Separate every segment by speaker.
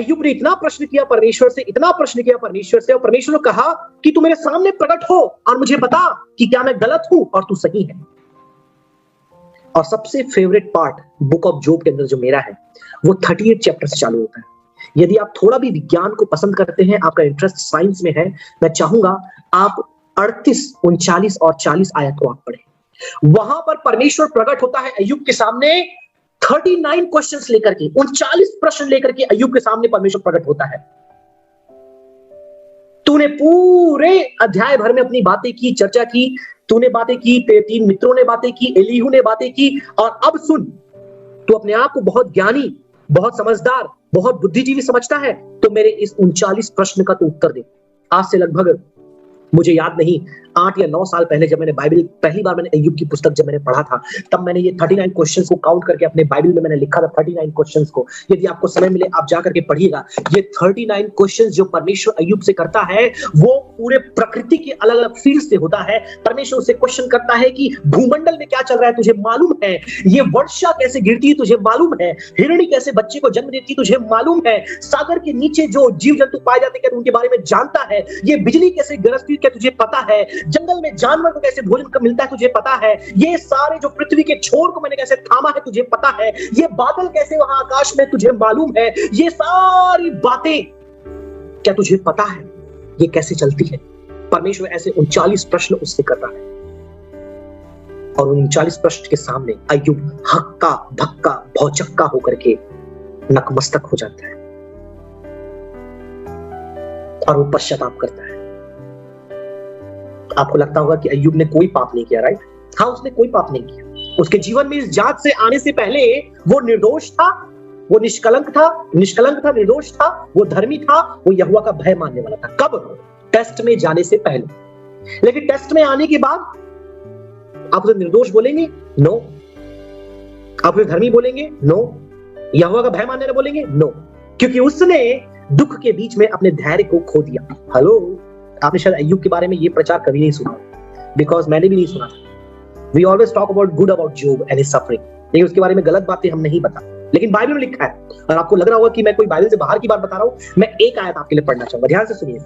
Speaker 1: अय्यूब ने इतना प्रश्न किया परमेश्वर से, इतना प्रश्न किया परमेश्वर से, और परमेश्वर ने कहा कि तू मेरे सामने प्रकट हो और मुझे बता कि क्या मैं गलत हूं और तू सही है। और सबसे favourite part book of job के अंदर जो मेरा है वो 38 चैप्टर से चालू होता है। यदि आप थोड़ा भी विज्ञान को पसंद करते हैं, आपका इंटरेस्ट साइंस में है, मैं चाहूंगा आप 38, 39 और 40 आयत को आप पढ़ें। वहां पर परमेश्वर प्रकट होता है अय्यूब के सामने 39 क्वेश्चंस लेकर के, 39 प्रश्न लेकर के अय्यूब के सामने परमेश्वर प्रकट होता है। तूने पूरे अध्याय भर में अपनी बातें की, चर्चा की, तूने बातें की, तेरे 3 मित्रों ने बातें की, एलीहू ने बातें की, और अब सुन, तू अपने आप को बहुत ज्ञानी, बहुत समझदार, बहुत बुद्धिजीवी समझता है, तो मेरे इस 39 प्रश्न का तू उत्तर दे। आज से लगभग मुझे याद नहीं 8 या 9 साल पहले जब मैंने बाइबल पहली बार मैंने अय्यूब की पुस्तक जब मैंने पढ़ा था, तब मैंने ये 39 क्वेश्चंस को काउंट करके अपने बाइबल में मैंने लिखा था 39 क्वेश्चंस को। यदि आपको समय मिले आप जाकर के पढ़िएगा। ये 39 क्वेश्चंस जो परमेश्वर अय्यूब से करता है वो पूरे प्रकृति के अलग अलग फील्ड से होता है। परमेश्वर उससे क्वेश्चन करता है कि भूमंडल में क्या चल रहा है तुझे मालूम है, ये वर्षा कैसे गिरती है तुझे मालूम है, हिरणी कैसे बच्चे को जन्म देती है तुझे मालूम है, सागर के नीचे जो जीव जंतु पाए जाते हैं उनके बारे में जानता है, ये बिजली कैसे गरजती है क्या तुझे पता है, जंगल में जानवर को कैसे भोजन मिलता है तुझे पता है, ये सारे जो पृथ्वी के छोर को मैंने कैसे थामा है तुझे पता है, ये बादल कैसे वहां आकाश में तुझे मालूम है, ये सारी बातें क्या तुझे पता है, ये कैसे चलती है। परमेश्वर ऐसे 39 प्रश्न उससे कर रहा है और उन 39 प्रश्न के सामने अय्यूब हक्का भक्का भौचक्का होकर के नतमस्तक हो जाता है और वो पश्चाताप करता है। आपको लगता होगा कि अय्यूब ने कोई पाप नहीं किया, राइट? हाँ, उसने कोई पाप नहीं किया। उसके जीवन में इस जांच से आने से पहले वो निर्दोष था, वो निष्कलंक था, निर्दोष था, वो धर्मी था, वो यहोवा का भय मानने वाला था। कब? टेस्ट में जाने से पहले। लेकिन टेस्ट में आने के बाद आप उसे निर्दोष बोलेंगे? नो। आप उसे धर्मी बोलेंगे? नो। यहोवा का भय मानने वाला बोलेंगे? नो। क्योंकि उसने दुख के बीच में अपने धैर्य को खो दिया। हेलो, आपने शायद अय्यूब के बारे में ये प्रचार कभी नहीं सुना, बिकॉज मैंने भी नहीं सुना था। We always talk about good about Job and his suffering, लेकिन उसके बारे में गलत बातें हम नहीं बता, लेकिन बाइबल में लिखा है। और आपको लग रहा होगा कि मैं कोई बाइबल से बाहर की बात बता रहा हूं। मैं एक आयत आपके लिए पढ़ना चाहूंगा, ध्यान से सुनिए।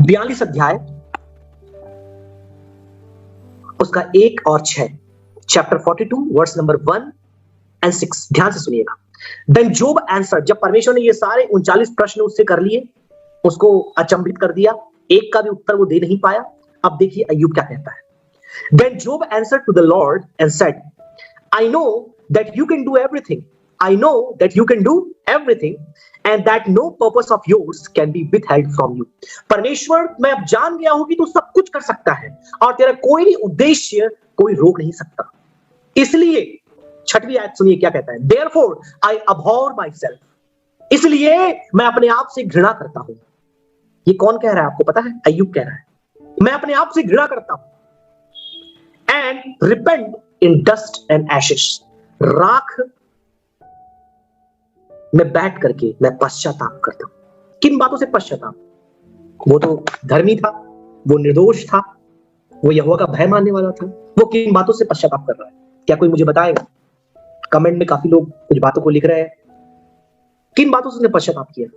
Speaker 1: 42 अध्याय उसका 1 और 6, चैप्टर 42 वर्स नंबर 1 एंड 6, ध्यान से सुनिएगा। देन जॉब आंसर्ड, जब परमेश्वर ने ये सारे 39 प्रश्न उससे कर लिए, उसको अचंभित कर दिया, एक का भी उत्तर वो दे नहीं पाया। अब देखिए अय्यूब क्या कहता है। Then Job answered to the Lord and said, I know that you can do everything. I know that you can do everything and that no purpose of yours can be withheld from you. परमेश्वर, मैं अब जान गया हूं कि तू सब कुछ कर सकता है और तेरा कोई भी उद्देश्य कोई रोक नहीं सकता। इसलिए 6वीं आयत सुनिए क्या कहता है। Therefore I abhor myself. इसलिए मैं अपने आप से घृणा करता हूं। ये कौन कह रहा है आपको पता है? अय्यूब कह रहा है, मैं अपने आप से घृणा करता हूं। And repent in dust and ashes. राख में बैठ करके मैं पश्चाताप करता हूं। किन बातों से पश्चाताप? वो तो धर्मी था, वो निर्दोष था, वो यहोवा का भय मानने वाला था। वो किन बातों से पश्चाताप कर रहा है? क्या कोई मुझे बताएगा? कमेंट में काफी लोग कुछ बातों को लिख रहे हैं। किन बातों से उसने पश्चाताप किया?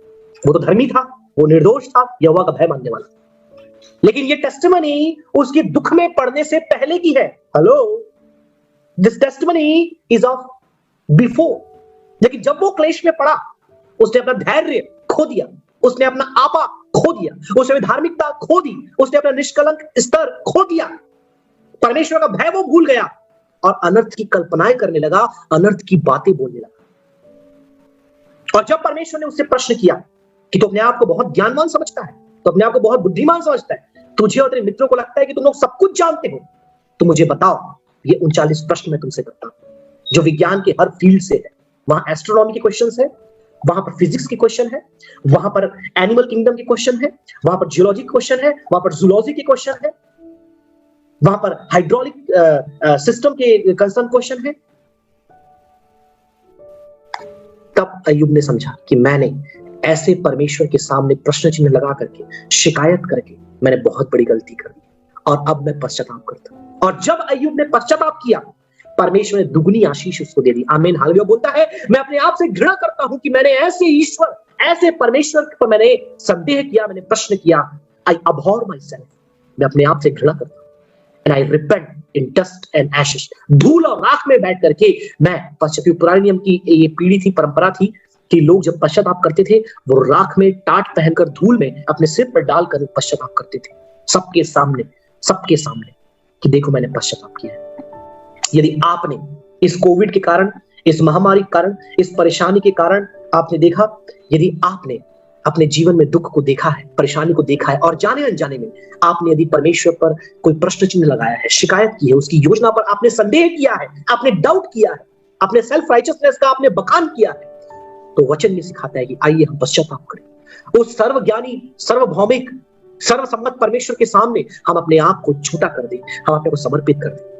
Speaker 1: वो तो धर्मी था, वो निर्दोष था, यहोवा का भय मानने वाला। लेकिन ये टेस्टिमनी उसके दुख में पड़ने से पहले की है। Hello, this testimony is of before. लेकिन जब वो क्लेश में पड़ा, उसने अपना धैर्य खो दिया, उसने अपना आपा खो दिया, उसने अपनी धार्मिकता खो दी, उसने अपना निष्कलंक स्तर खो दिया, परमेश्वर का भय वो भूल गया और अनर्थ की कल्पनाएं करने लगा, अनर्थ की बातें बोलने लगा। और जब परमेश्वर ने उससे प्रश्न किया कि तू अपने आप को बहुत ज्ञानवान समझता है, तो अपने आप को बहुत बुद्धिमान समझता है, तुझे और तेरे मित्रों को लगता है कि तुम लोग सब कुछ जानते हो, तो मुझे बताओ। ये 39 प्रश्न मैं तुमसे करता हूं जो विज्ञान के हर फील्ड से है। वहां एस्ट्रोनॉमी के क्वेश्चंस है, वहां पर फिजिक्स के क्वेश्चन है, वहां पर एनिमल किंगडम के क्वेश्चन है, वहां पर जियोलॉजी के क्वेश्चन है, वहां पर जूलॉजी के क्वेश्चन है, वहां पर हाइड्रोलिक सिस्टम के कंसर्न क्वेश्चन है। तब अय्यूब ने समझा कि मैंने ऐसे परमेश्वर के सामने प्रश्न चिन्ह लगा करके, शिकायत करके मैंने बहुत बड़ी गलती कर दी और अब मैं पश्चाताप करता हूं। और जब अय्यूब ने पश्चाताप किया, परमेश्वर ने दुगनी आशीष उसको दे दी। आमीन, हालेलुया। बोलता है मैं अपने आप से घृणा करता हूं कि मैंने ऐसे ईश्वर, ऐसे परमेश्वर पर मैंने संदेह किया, मैंने प्रश्न किया। आई अबहॉर माई सेल्फ, मैं अपने आप से घृणा करता हूं। And I repent in dust and ashes, धूल और राख में बैठ करके मैं पश्चाताप। पुराने नियम की ये पीढ़ी थी, परंपरा थी कि लोग जब पश्चाताप करते थे वो राख में टाट पहनकर धूल में अपने सिर पर डालकर पश्चाताप करते थे, सबके सामने कि देखो मैंने पश्चाताप किया है। यदि आपने इस कोविड के कारण, इस महामारी के कारण, इस परेशानी के कारण आपने देखा, यदि आपने अपने जीवन में दुख को देखा है, परेशानी को देखा है और जाने अनजाने में आपने यदि परमेश्वर पर कोई प्रश्न चिन्ह लगाया है, शिकायत की है, उसकी योजना पर आपने संदेह किया है, आपने डाउट किया है, अपने सेल्फ राइचियसनेस का आपने बखान किया है, तो वचन ये सिखाता है कि आइए हम पश्चाताप करें। उस सर्वज्ञानी, सार्वभौमिक, सर्वसम्मत परमेश्वर के सामने हम अपने आप को छोटा कर दें, हम अपने को समर्पित कर दें।